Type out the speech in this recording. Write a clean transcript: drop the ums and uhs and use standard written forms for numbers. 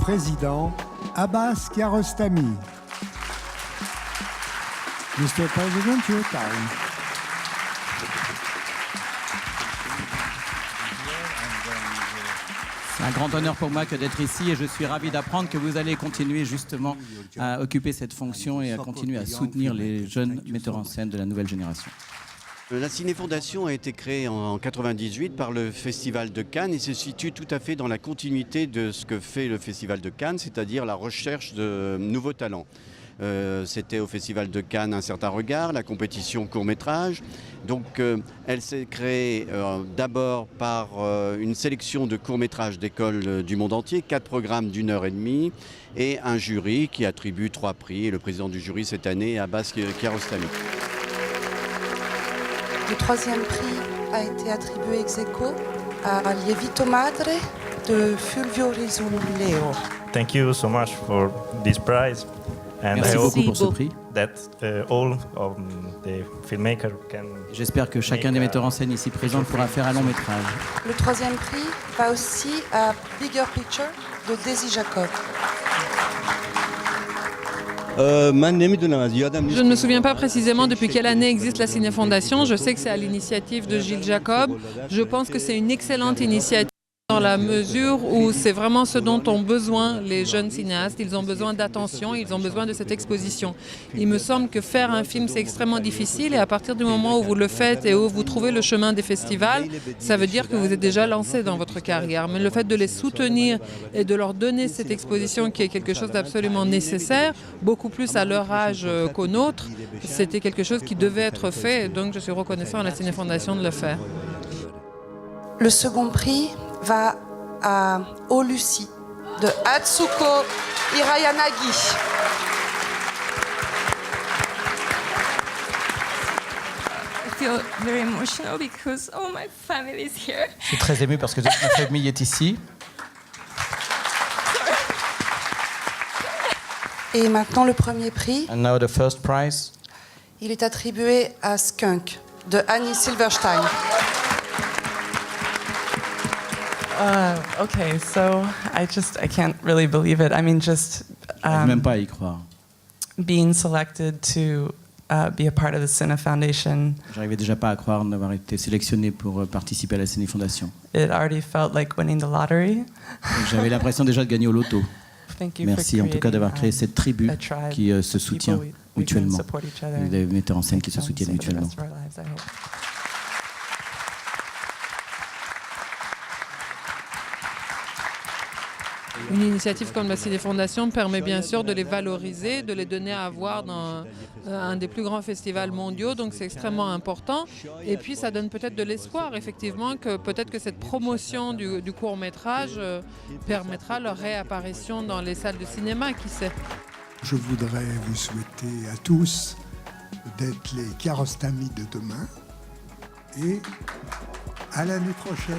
président, Abbas Kiarostami. Mr. President, your time. C'est un grand honneur pour moi que d'être ici et je suis ravi d'apprendre que vous allez continuer justement à occuper cette fonction et à continuer à soutenir les jeunes metteurs en scène de la nouvelle génération. La Ciné-Fondation a été créée en 1998 par le Festival de Cannes et se situe tout à fait dans la continuité de ce que fait le Festival de Cannes, c'est-à-dire la recherche de nouveaux talents. C'était au Festival de Cannes Un certain regard, la compétition court-métrage. Donc elle s'est créée d'abord par une sélection de courts-métrages d'écoles du monde entier, 4 programmes d'1h30 et un jury qui attribue 3 prix. Et le président du jury cette année est Abbas Kiarostami. Le 3e prix a été attribué ex aequo à Lievito Madre de Fulvio Risuleo. Thank you so much for this prize. And Merci I hope beaucoup pour ce prix. that all of the filmmakers can. J'espère que chacun des metteurs en scène ici présents pourra faire un long métrage. Le 3e prix va aussi à Bigger Picture de Daisy Jacob. Je ne me souviens pas précisément depuis quelle année existe la Ciné-Fondation. Je sais que c'est à l'initiative de Gilles Jacob. Je pense que c'est une excellente initiative dans la mesure où c'est vraiment ce dont ont besoin les jeunes cinéastes. Ils ont besoin d'attention, ils ont besoin de cette exposition. Il me semble que faire un film, c'est extrêmement difficile et à partir du moment où vous le faites et où vous trouvez le chemin des festivals, ça veut dire que vous êtes déjà lancé dans votre carrière. Mais le fait de les soutenir et de leur donner cette exposition qui est quelque chose d'absolument nécessaire, beaucoup plus à leur âge qu'au nôtre, c'était quelque chose qui devait être fait. Donc je suis reconnaissant à la Ciné-Fondation de le faire. Le 2e prix va à Oh Lucie de Atsuko Hirayanagi. I feel very emotional because all my family is here. Je suis très ému parce que toute ma famille est ici. Et maintenant le 1er prix, And now the first prize. il est attribué à Skunk de Annie Silverstein. Okay, so I can't really believe it. I mean, J'arrive même pas à y croire. being selected to be a part of the Cine Foundation, J'arrivais déjà pas à croire d'avoir été sélectionné pour participer à la Ciné-Fondation. it already felt like winning the lottery. J'avais l'impression déjà de gagner au loto. Thank you Merci for en tout cas d'avoir créé cette tribu a tribe qui se of soutient people we can mutuellement. support each other Des metteurs en scène qui se and soutiennent save the mutuellement. rest of our lives, I hope. Une initiative comme la Ciné-Fondation permet bien sûr de les valoriser, de les donner à voir dans un des plus grands festivals mondiaux, donc c'est extrêmement important. Et puis ça donne peut-être de l'espoir, effectivement, que peut-être que cette promotion du court-métrage permettra leur réapparition dans les salles de cinéma, qui sait. Je voudrais vous souhaiter à tous d'être les Kiarostami de demain et à l'année prochaine.